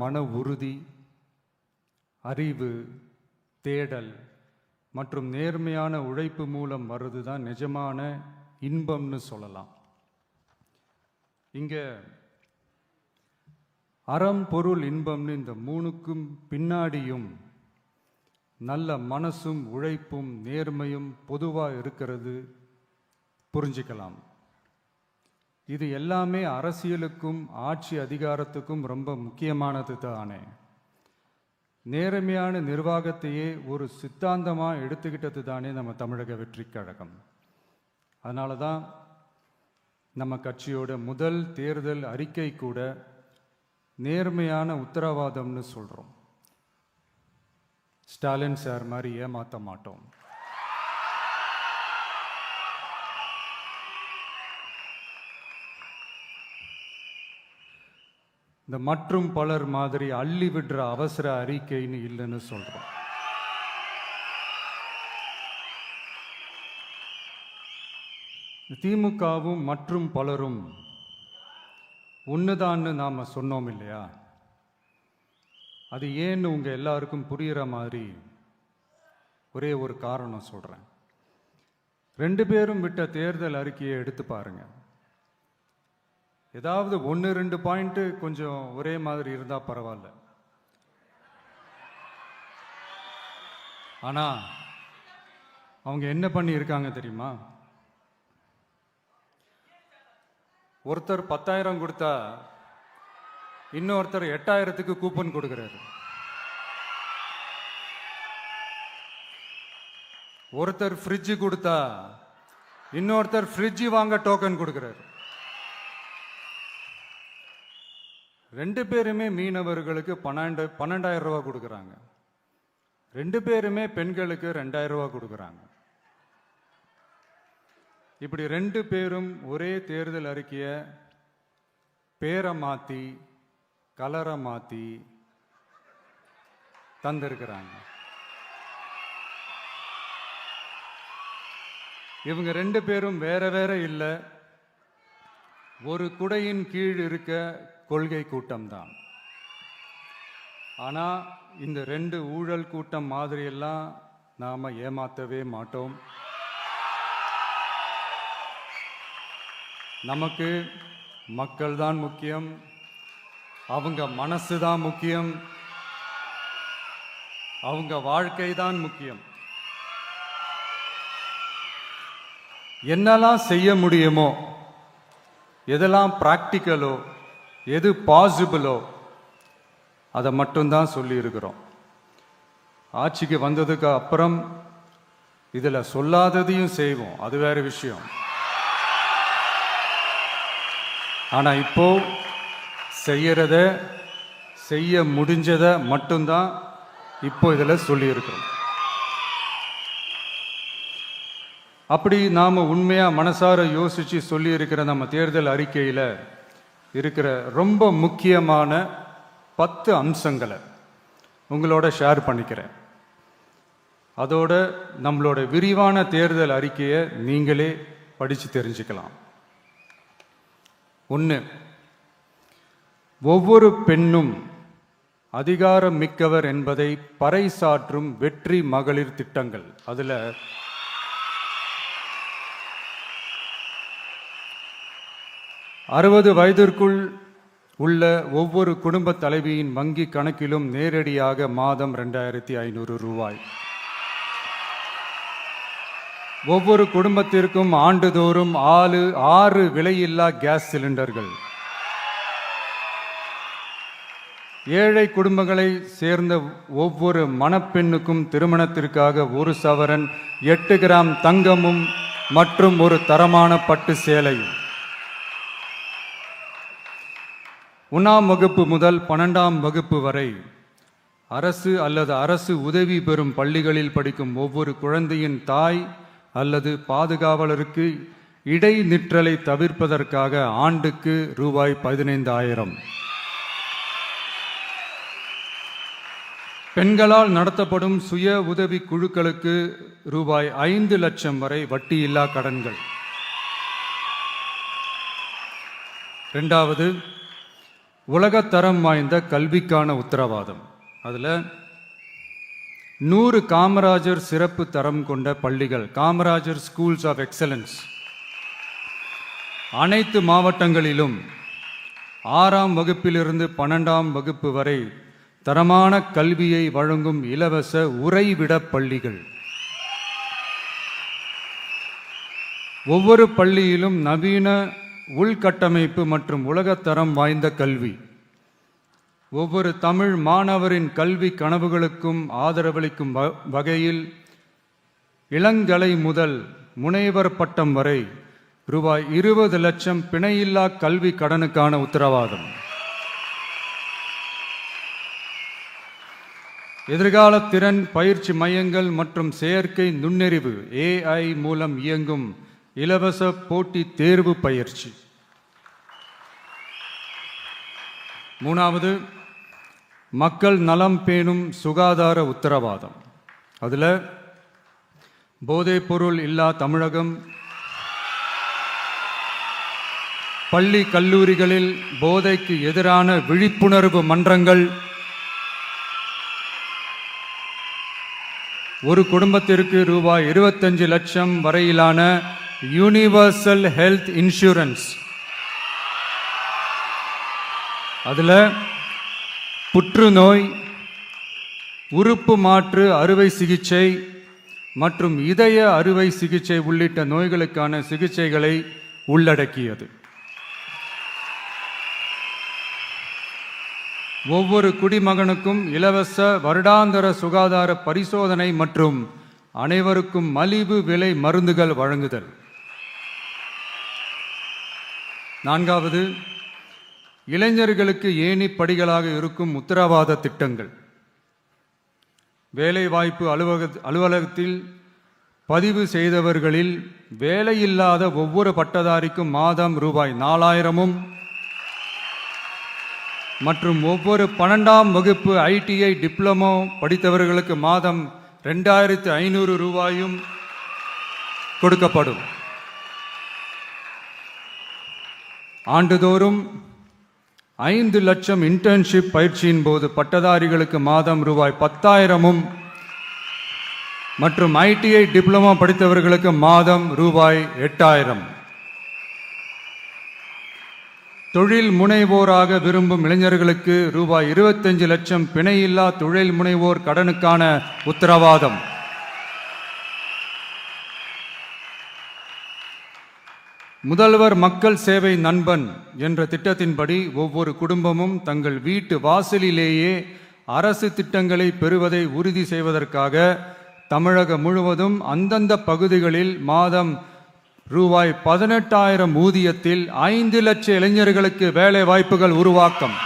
மன உறுதி, அறிவு, தேடல் மற்றும் நேர்மையான உழைப்பு மூலம் வர்றது தான் நிஜமான இன்பம்னு சொல்லலாம். இங்கே அறம், பொருள், இன்பம்னு இந்த மூணுக்கும் பின்னாடியும் நல்ல மனசும் உழைப்பும் நேர்மையும் பொதுவாக இருக்கிறது புரிஞ்சிக்கலாம். இது எல்லாமே அரசியலுக்கும் ஆட்சி அதிகாரத்துக்கும் ரொம்ப முக்கியமானது தானே. நேர்மையான நிர்வாகத்தையே ஒரு சித்தாந்தமாக எடுத்துக்கிட்டது தானே நம்ம தமிழக வெற்றி கழகம். அதனால தான் நம்ம கட்சியோட முதல் தேர்தல் அறிக்கை கூட நேர்மையான உத்தரவாதம்னு சொல்கிறோம். ஸ்டாலின் சார் மாதிரி ஏமாற்ற மாட்டோம். இந்த மற்றும் பலர் மாதிரி அள்ளி விடுற அவசர அறிக்கைன்னு இல்லைன்னு சொல்றோம். திமுகவும் மற்றும் பலரும் ஒண்ணுதான்னு நாம சொன்னோம் இல்லையா? அது ஏன்னு உங்க எல்லாருக்கும் புரியுற மாதிரி ஒரே ஒரு காரணம் சொல்றேன். ரெண்டு பேரும் விட்ட தேர்தல் அறிக்கையை எடுத்து பாருங்க. ஏதாவது 1-2 பாயிண்ட் கொஞ்சம் ஒரே மாதிரி இருந்தா பரவாயில்ல. ஆனா அவங்க என்ன பண்ணி இருக்காங்க தெரியுமா? ஒருத்தர் 10,000 கொடுத்தா இன்னொருத்தர் 8,000க்கு கூப்பன் கொடுக்கிறாரு. ஒருத்தர் ஃப்ரிட்ஜ் கொடுத்தா இன்னொருத்தர் ஃப்ரிட்ஜ் வாங்க டோக்கன் கொடுக்கிறாரு. ரெண்டு பேருமே மீனவர்களுக்கு 12,000 ரூபா கொடுக்குறாங்க. ரெண்டு பேருமே பெண்களுக்கு 2,000 ரூபா கொடுக்குறாங்க. இப்படி ரெண்டு பேரும் ஒரே தேர்தல் அறிக்கையை பேரை மாற்றி கலரை மாற்றி தந்திருக்கிறாங்க. இவங்க ரெண்டு பேரும் வேற வேற இல்லை, ஒரு குடையின் கீழ் இருக்க கொள்கை கூட்டம்தான். ஆனா இந்த ரெண்டு ஊழல் கூட்டம் மாதிரியெல்லாம் நாம ஏமாத்தவே மாட்டோம். நமக்கு மக்கள் தான் முக்கியம், அவங்க மனசு தான் முக்கியம், அவங்க வாழ்க்கை தான் முக்கியம். என்னெல்லாம் செய்ய முடியுமோ, எதெல்லாம் பிராக்டிக்கலோ, எது பாசிபிளோ அதை மட்டும்தான் சொல்லி இருக்கிறோம். ஆட்சிக்கு வந்ததுக்கு அப்புறம் இதுல சொல்லாததையும் செய்வோம், அது வேற விஷயம். ஆனா இப்போ செய்யறத, செய்ய முடிஞ்சத மட்டும்தான் இப்போ இதுல சொல்லி இருக்கிறோம். அப்படி நாம உண்மையா மனசார யோசிச்சு சொல்லி இருக்கிற நம்ம தேர்தல் அறிக்கையில இருக்கிற ரொம்ப முக்கியமான 10 அம்சங்களை உங்களோட ஷேர் பண்ணிக்கிறேன். அதோட நம்மளோட விரிவான தேர்தல் அறிக்கையை நீங்களே படிச்சு தெரிஞ்சுக்கலாம். 1, ஒவ்வொரு பெண்ணும் அதிகாரம் மிக்கவர் என்பதை பறைசாற்றும் வெற்றி மகளிர் திட்டங்கள். அதுல 60 வயதிற்குள் உள்ள ஒவ்வொரு குடும்ப தலைவியின் வங்கி கணக்கிலும் நேரடியாக மாதம் 2,500 ரூபாய். ஒவ்வொரு குடும்பத்திற்கும் ஆண்டுதோறும் 6 விலையில்லா கேஸ் சிலிண்டர்கள். ஏழை குடும்பங்களை சேர்ந்த ஒவ்வொரு மணப்பெண்ணுக்கும் திருமணத்திற்காக 1 சவரன் 8 கிராம் தங்கமும் மற்றும் ஒரு தரமான பட்டு சேலையும். 1ஆம் வகுப்பு முதல் 12ஆம் வகுப்பு வரை அரசு அல்லது அரசு உதவி பெறும் பள்ளிகளில் படிக்கும் ஒவ்வொரு குழந்தையின் தாய் அல்லது பாதுகாவலருக்கு இடைநிற்றலை தவிர்ப்பதற்காக ஆண்டுக்கு ரூபாய் 15,000. பெண்களால் நடத்தப்படும் சுய உதவி குழுக்களுக்கு ரூபாய் 5 லட்சம் வரை வட்டியில்லா கடன்கள். 2வது, உலகத்தரம் வாய்ந்த கல்விக்கான உத்தரவாதம். அதில் 100 காமராஜர் சிறப்பு தரம் கொண்ட பள்ளிகள், காமராஜர் ஸ்கூல்ஸ் ஆஃப் எக்ஸலன்ஸ், அனைத்து மாவட்டங்களிலும் 6ஆம் வகுப்பிலிருந்து 12ஆம் வகுப்பு வரை தரமான கல்வியை வழங்கும் இலவச உறைவிட பள்ளிகள். ஒவ்வொரு பள்ளியிலும் நவீன உள்கட்டமைப்பு மற்றும் உலகத்தரம் வாய்ந்த கல்வி. ஒவ்வொரு தமிழ் மாணவரின் கல்வி கனவுகளுக்கும் ஆதரவளிக்கும் வகையில் இளங்கலை முதல் முனைவர் பட்டம் வரை ரூபாய் 20 லட்சம் பிணையில்லா கல்வி கடனுக்கான உத்தரவாதம். எதிர்கால திறன் பயிற்சி மையங்கள் மற்றும் செயற்கை நுண்ணறிவு AI மூலம் இயங்கும் இலவச போட்டி தேர்வு பயிற்சி. 3வது, மக்கள் நலம் பேணும் சுகாதார உத்தரவாதம். அதில் போதைப்பொருள் இல்லா தமிழகம், பள்ளி கல்லூரிகளில் போதைக்கு எதிரான விழிப்புணர்வு மன்றங்கள், ஒரு குடும்பத்திற்கு ரூபாய் 25 லட்சம் வரையிலான யூனிவர்சல் ஹெல்த் இன்சூரன்ஸ். அதில் புற்றுநோய், உறுப்பு மாற்று அறுவை சிகிச்சை மற்றும் இதய அறுவை சிகிச்சை உள்ளிட்ட நோய்களுக்கான சிகிச்சைகளை உள்ளடக்கியது. ஒவ்வொரு குடிமகனுக்கும் இலவச வருடாந்திர சுகாதார பரிசோதனை மற்றும் அனைவருக்கும் மலிவு விலை மருந்துகள் வழங்குதல். 4வது, இளைஞர்களுக்கு ஏணி படிகளாக இருக்கும் உத்தரவாத திட்டங்கள். வேலைவாய்ப்பு அலுவலகத்தில் பதிவு செய்தவர்களில் வேலையில்லாத ஒவ்வொரு பட்டதாரிக்கும் மாதம் ரூபாய் 4000 மற்றும் ஒவ்வொரு 12ஆம் வகுப்பு ITI டிப்ளமோ படித்தவர்களுக்கு மாதம் 2500 ரூபாயும் கொடுக்கப்படும். ஆண்டுதோறும் 5 லட்சம் இன்டர்ன்ஷிப் பயிற்சியின் போது பட்டதாரிகளுக்கு மாதம் ரூபாய் 10,000 மற்றும் ITI டிப்ளமோ படித்தவர்களுக்கு மாதம் ரூபாய் 8,000. தொழில் முனைவோராக விரும்பும் இளைஞர்களுக்கு ரூபாய் 25 லட்சம் பிணையில்லா தொழில் முனைவோர் கடனுக்கான உத்தரவாதம். முதல்வர் மக்கள் சேவை நண்பன் என்ற திட்டத்தின்படி ஒவ்வொரு குடும்பமும் தங்கள் வீட்டு வாசலிலேயே அரசு திட்டங்களை பெறுவதை உறுதி செய்வதற்காக தமிழகம் முழுவதும் அந்தந்த பகுதிகளில் மாதம் ரூபாய் 18,000 ஊதியத்தில் 5 லட்சம் இளைஞர்களுக்கு வேலை வாய்ப்புகள் உருவாக்கம்.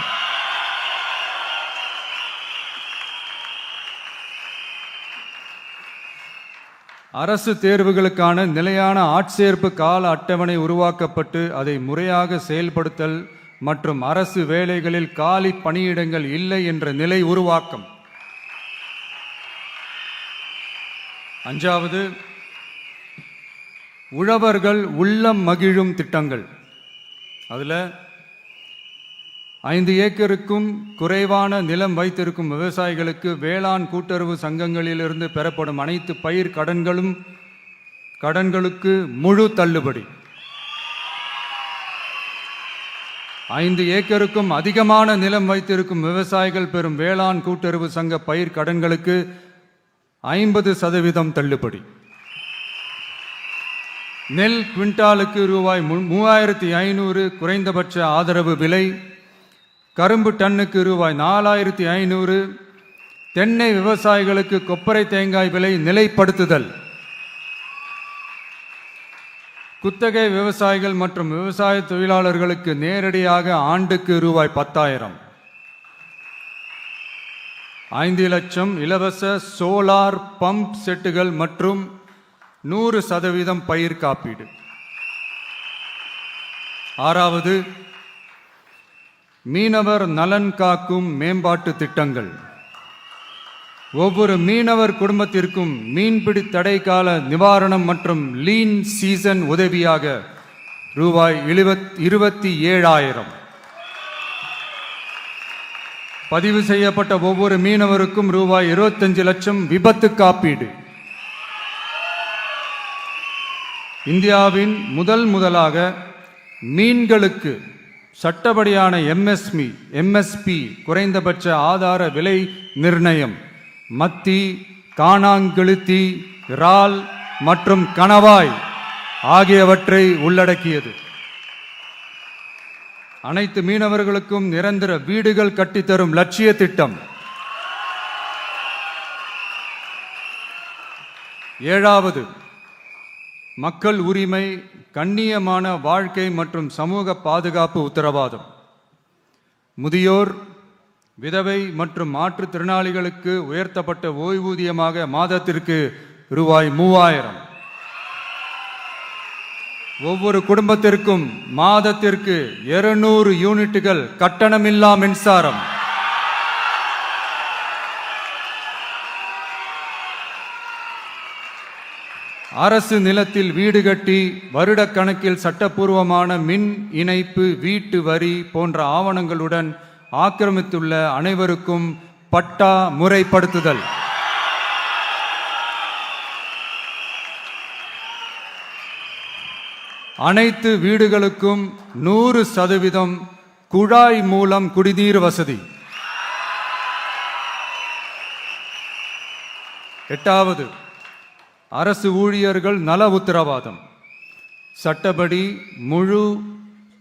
அரசு தேர்வுகளுக்கான நிலையான ஆட்சேர்ப்பு கால அட்டவணை உருவாக்கப்பட்டு அதை முறையாக செயல்படுத்தல் மற்றும் அரசு வேலைகளில் காலி பணியிடங்கள் இல்லை என்ற நிலை உருவாக்கம். 5வது, உழவர்கள் உள்ளம் மகிழும் திட்டங்கள். அதில் 5 ஏக்கருக்கும் குறைவான நிலம் வைத்திருக்கும் விவசாயிகளுக்கு வேளாண் கூட்டுறவு சங்கங்களிலிருந்து பெறப்படும் அனைத்து பயிர் கடன்களுக்கு முழு தள்ளுபடி. 5 ஏக்கருக்கும் அதிகமான நிலம் வைத்திருக்கும் விவசாயிகள் பெறும் வேளாண் கூட்டுறவு சங்க பயிர் கடன்களுக்கு 50% தள்ளுபடி. நெல் குவிண்டாலுக்கு ரூபாய் 3,500 குறைந்தபட்ச ஆதரவு விலை. கரும்பு டன்னுக்கு ரூபாய் 4,500. தென்னை விவசாயிகளுக்கு கொப்பரை தேங்காய் விலை நிலைப்படுத்துதல். குத்தகை விவசாயிகள் மற்றும் விவசாய தொழிலாளர்களுக்கு நேரடியாக ஆண்டுக்கு ரூபாய் 10,000. 5 லட்சம் இலவச சோலார் பம்ப் செட்டுகள் மற்றும் 100% பயிர் காப்பீடு. 6வது, மீனவர் நலன் காக்கும் மேம்பாட்டு திட்டங்கள். ஒவ்வொரு மீனவர் குடும்பத்திற்கும் மீன்பிடி தடை கால நிவாரணம் மற்றும் லீன் சீசன் உதவியாக ரூபாய் 27,000. பதிவு செய்யப்பட்ட ஒவ்வொரு மீனவருக்கும் ரூபாய் 25 லட்சம் விபத்து காப்பீடு. இந்தியாவின் முதலாக மீன்களுக்கு சட்டப்படியான எம்எஸ்பி குறைந்தபட்ச ஆதார விலை நிர்ணயம் மத்தி, காணாங்கெளுத்தி, இறால் மற்றும் கணவாய் ஆகியவற்றை உள்ளடக்கியது. அனைத்து மீனவர்களுக்கும் நிரந்தர வீடுகள் கட்டித்தரும் லட்சிய திட்டம். 7வது, மக்கள் உரிமை, கண்ணியமான வாழ்க்கை மற்றும் சமூக பாதுகாப்பு உத்தரவாதம். முதியோர், விதவை மற்றும் மாற்றுத்திறனாளிகளுக்கு உயர்த்தப்பட்ட ஓய்வூதியமாக மாதத்திற்கு ரூபாய் 3000. ஒவ்வொரு குடும்பத்திற்கும் மாதத்திற்கு 200 யூனிட்டுகள் கட்டணமில்லா மின்சாரம். அரசு நிலத்தில் வீடு கட்டி வருடக்கணக்கில் சட்டப்பூர்வமான மின் இணைப்பு, வீட்டு வரி போன்ற ஆவணங்களுடன் ஆக்கிரமித்துள்ள அனைவருக்கும் பட்டா முறைப்படுத்துதல். அனைத்து வீடுகளுக்கும் 100% குழாய் மூலம் குடிநீர் வசதி. 8வது, அரசு ஊழியர்கள் நல உத்தரவாதம். சட்டப்படி முழு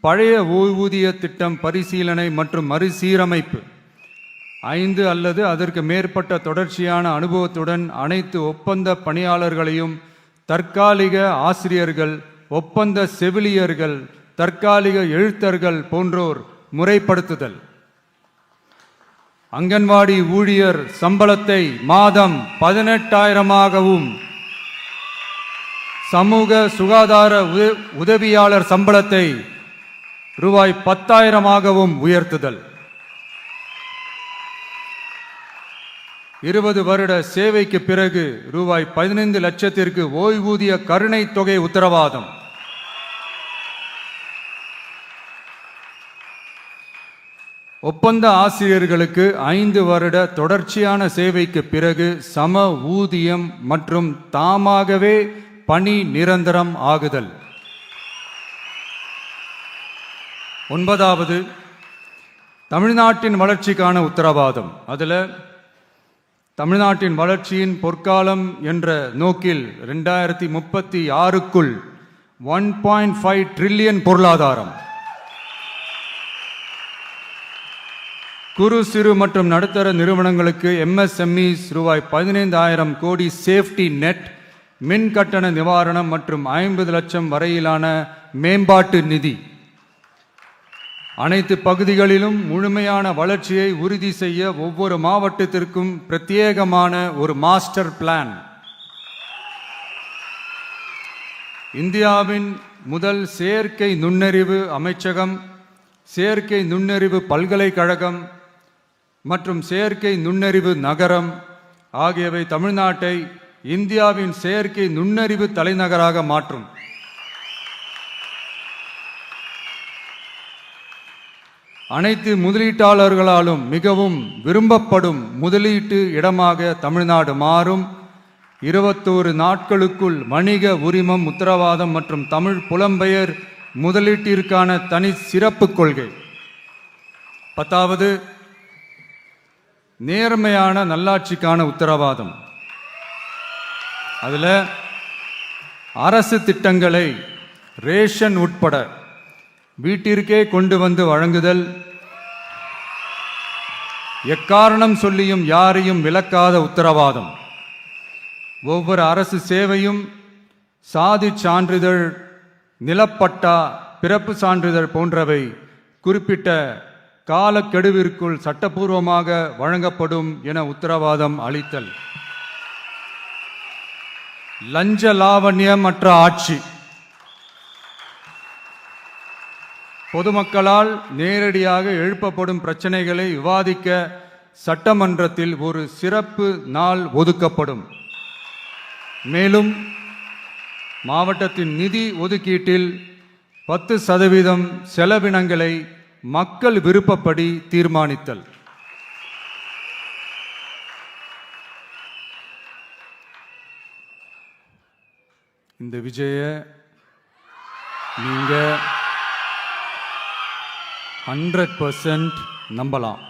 பழைய ஓய்வூதிய திட்டம் பரிசீலனை மற்றும் மறுசீரமைப்பு. 5 அல்லது அதற்கு மேற்பட்ட தொடர்ச்சியான அனுபவத்துடன் அனைத்து ஒப்பந்த பணியாளர்களையும் தற்காலிக ஆசிரியர்கள், ஒப்பந்த செவிலியர்கள், தற்காலிக எழுத்தர்கள் போன்றோர் முறைப்படுத்துதல். அங்கன்வாடி ஊழியர் சம்பளத்தை மாதம் 18,000ஆகவும், சமூக சுகாதார உதவியாளர் சம்பளத்தை ரூபாய் 10,000ஆகவும் உயர்த்துதல். 20 வருட சேவைக்கு பிறகு ரூபாய் 15 லட்சத்திற்கு ஓய்வூதிய கருணை தொகை உத்தரவாதம். ஒப்பந்த ஆசிரியர்களுக்கு 5 வருட தொடர்ச்சியான சேவைக்கு பிறகு சம ஊதியம் மற்றும் தாமாகவே பணி நிரந்தரம் ஆகுதல். 9வது, தமிழ்நாட்டின் வளர்ச்சிக்கான உத்தரவாதம். அதில் தமிழ்நாட்டின் வளர்ச்சியின் பொற்காலம் என்ற நோக்கில் 2036க்குள் 1.5 டிரில்லியன் பொருளாதாரம். குறு, சிறு மற்றும் நடுத்தர நிறுவனங்களுக்கு எம்எஸ்எம்இஸ் ரூபாய் 15,000 கோடி சேஃப்டி நெட், மின் கட்டண நிவாரணம் மற்றும் 50 லட்சம் வரையிலான மேம்பாட்டு நிதி. அனைத்து பகுதிகளிலும் முழுமையான வளர்ச்சியை உறுதி செய்ய ஒவ்வொரு மாவட்டத்திற்கும் பிரத்யேகமான ஒரு மாஸ்டர் பிளான். இந்தியாவின் முதல் செயற்கை நுண்ணறிவு அமைச்சகம், செயற்கை நுண்ணறிவு பல்கலைக்கழகம் மற்றும் செயற்கை நுண்ணறிவு நகரம் ஆகியவை தமிழ்நாட்டை இந்தியாவின் செயற்கை நுண்ணறிவு தலைநகராக மாற்றும். அனைத்து முதலீட்டாளர்களாலும் மிகவும் விரும்பப்படும் முதலீட்டு இடமாக தமிழ்நாடு மாறும். 21 நாட்களுக்குள் வணிக உரிமம் உத்தரவாதம் மற்றும் தமிழ் புலம்பெயர் முதலீட்டிற்கான தனி சிறப்பு கொள்கை. 10வது, நேர்மையான நல்லாட்சிக்கான உத்தரவாதம். அதில் அரசு திட்டங்களை ரேஷன் உட்பட வீட்டிற்கே கொண்டு வந்து வழங்குதல், எக்காரணம் சொல்லியும் யாரையும் விலக்காத உத்தரவாதம். ஒவ்வொரு அரசு சேவையும் சாதி சான்றிதழ், நிலப்பட்டா, பிறப்பு சான்றிதழ் போன்றவை குறிப்பிட்ட காலக்கெடுவிற்குள் சட்டப்பூர்வமாக வழங்கப்படும் என உத்தரவாதம் அளித்தல். லஞ்ச லாவண்யமற்ற ஆட்சி. பொதுமக்களால் நேரடியாக எழுப்பப்படும் பிரச்சனைகளை விவாதிக்க சட்டமன்றத்தில் ஒரு சிறப்பு நாள் ஒதுக்கப்படும். மேலும் மாவட்டத்தின் நிதி ஒதுக்கீட்டில் 10% செலவினங்களை மக்கள் விருப்பப்படி தீர்மானித்தல். இந்த விஜய நீங்க 100% நம்பலாம்.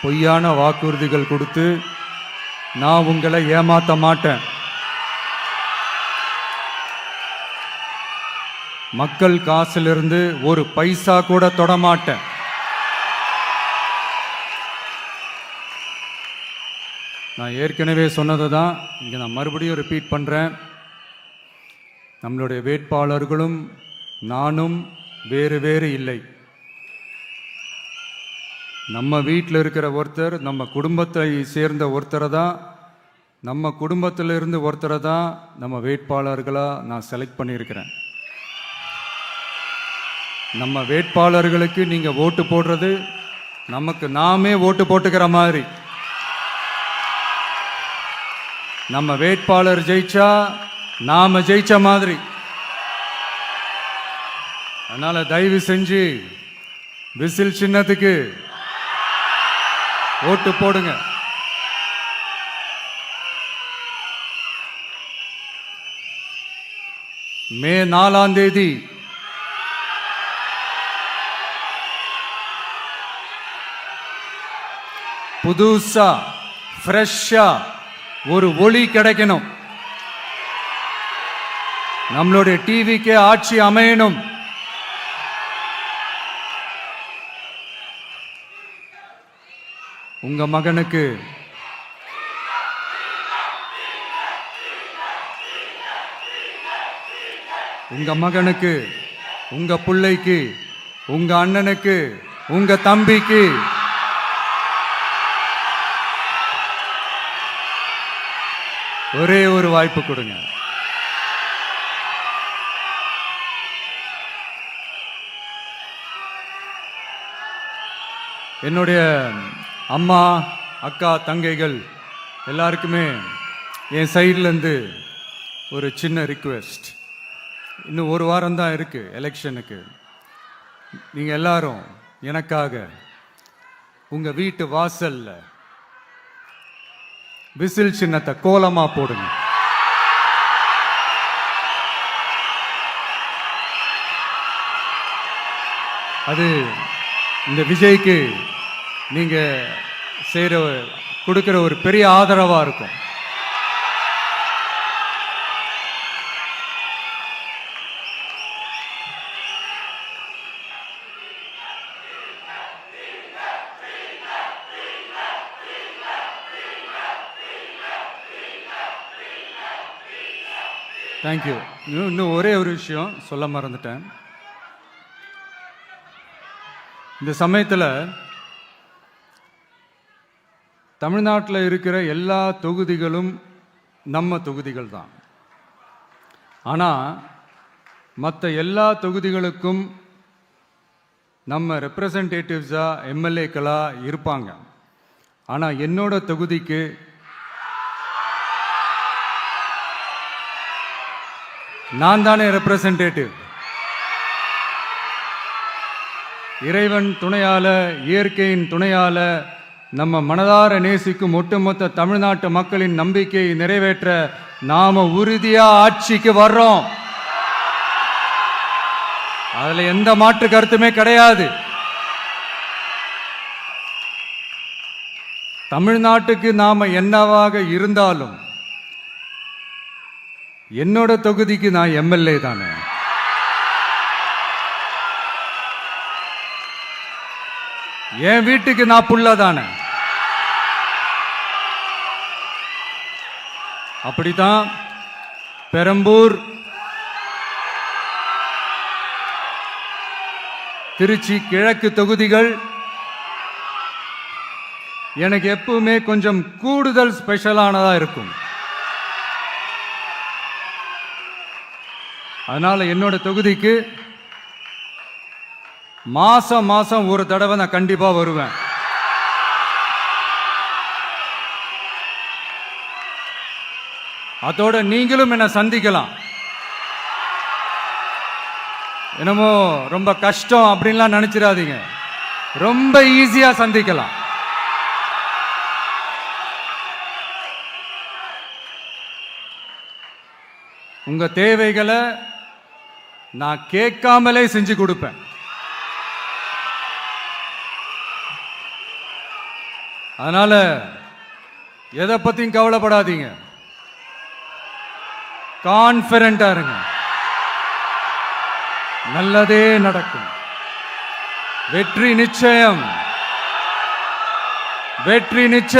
பொய்யான வாக்குறுதிகள் கொடுத்து நான் உங்களை ஏமாத்த மாட்டேன். மக்கள் காசிலிருந்து ஒரு பைசா கூட தொட மாட்டேன். நான் ஏற்கனவே சொன்னதை தான் இங்கே நான் மறுபடியும் ரிப்பீட் பண்ணுறேன். நம்மளுடைய வேட்பாளர்களும் நானும் வேறு வேறு இல்லை. நம்ம வீட்டில் இருக்கிற ஒருத்தர், நம்ம குடும்பத்தை சேர்ந்த ஒருத்தரை தான், நம்ம குடும்பத்திலிருந்து ஒருத்தரை தான் நம்ம வேட்பாளர்களாக நான் செலக்ட் பண்ணியிருக்கிறேன். நம்ம வேட்பாளர்களுக்கு நீங்கள் ஓட்டு போடுறது நமக்கு நாமே ஓட்டு போட்டுக்கிற மாதிரி. நம்ம வேட்பாளர் ஜெயிச்சா நாம ஜெயிச்ச மாதிரி. அதனால தயவு செஞ்சு விசில் சின்னத்துக்கு ஓட்டு போடுங்க. மே 4ஆம் தேதி புதுசா ஃப்ரெஷ்ஷா ஒரு ஒளி கிடைக்கணும். நம்மளுடைய டிவிக்கே ஆட்சி அமையணும். உங்க மகனுக்கு உங்க பிள்ளைக்கு உங்க அண்ணனுக்கு உங்க தம்பிக்கு ஒரே ஒரு வாய்ப்பு கொடுங்க. என்னுடைய அம்மா, அக்கா, தங்கைகள் எல்லாருக்குமே என் சைட்லேருந்து ஒரு சின்ன ரிக்வெஸ்ட். இன்னும் ஒரு வாரம் தான் இருக்கு எலெக்ஷனுக்கு. நீங்கள் எல்லாரும் எனக்காக உங்கள் வீட்டு வாசல்ல விசில் சின்னத்தை கோலமா போடுங்க. அது இந்த விஜய்க்கு நீங்க கொடுக்கிற ஒரு பெரிய ஆதரவா இருக்கும். தேங்க்யூ. இன்னும் ஒரே ஒரு விஷயம் சொல்ல மறந்துட்டேன். இந்த சமயத்தில் தமிழ்நாட்டில் இருக்கிற எல்லா தொகுதிகளும் நம்ம தொகுதிகள் தான். ஆனால் மற்ற எல்லா தொகுதிகளுக்கும் நம்ம ரெப்ரசன்டேட்டிவ்ஸாக எம்எல்ஏக்களாக இருப்பாங்க. ஆனால் என்னோட தொகுதிக்கு நான் தானே ரெப்ரசன்டேட்டிவ். இறைவன் துணையால, இயற்கையின் துணையால, நம்ம மனதார நேசிக்கும் ஒட்டுமொத்த தமிழ்நாட்டு மக்களின் நம்பிக்கையை நிறைவேற்ற நாம உறுதியா ஆட்சிக்கு வர்றோம். அதுல எந்த மாற்று கருத்துமே கிடையாது. தமிழ்நாட்டுக்கு நாம என்னவாக இருந்தாலும் என்னோட தொகுதிக்கு நான் எம்எல்ஏ தானே. என் வீட்டுக்கு நான் புள்ள தானே. அப்படித்தான் பெரம்பூர், திருச்சி கிழக்கு தொகுதிகள் எனக்கு எப்பவுமே கொஞ்சம் கூடுதல் ஸ்பெஷலானதா இருக்கும். அதனால என்னோட தொகுதிக்கு மாசம் மாசம் ஒரு தடவை நான் கண்டிப்பா வருவேன். அதோட நீங்களும் என்ன சந்திக்கலாம். என்னமோ ரொம்ப கஷ்டம் அப்படின்லாம் நினைச்சிடாதீங்க. ரொம்ப ஈஸியா சந்திக்கலாம். உங்க தேவைகளை நான் கேட்காமலே செஞ்சு கொடுப்பேன். அதனால எதை பத்தியும் கவலைப்படாதீங்க, கான்பிடண்டா இருங்க, நல்லதே நடக்கும். வெற்றி நிச்சயம், வெற்றி நிச்சயம்.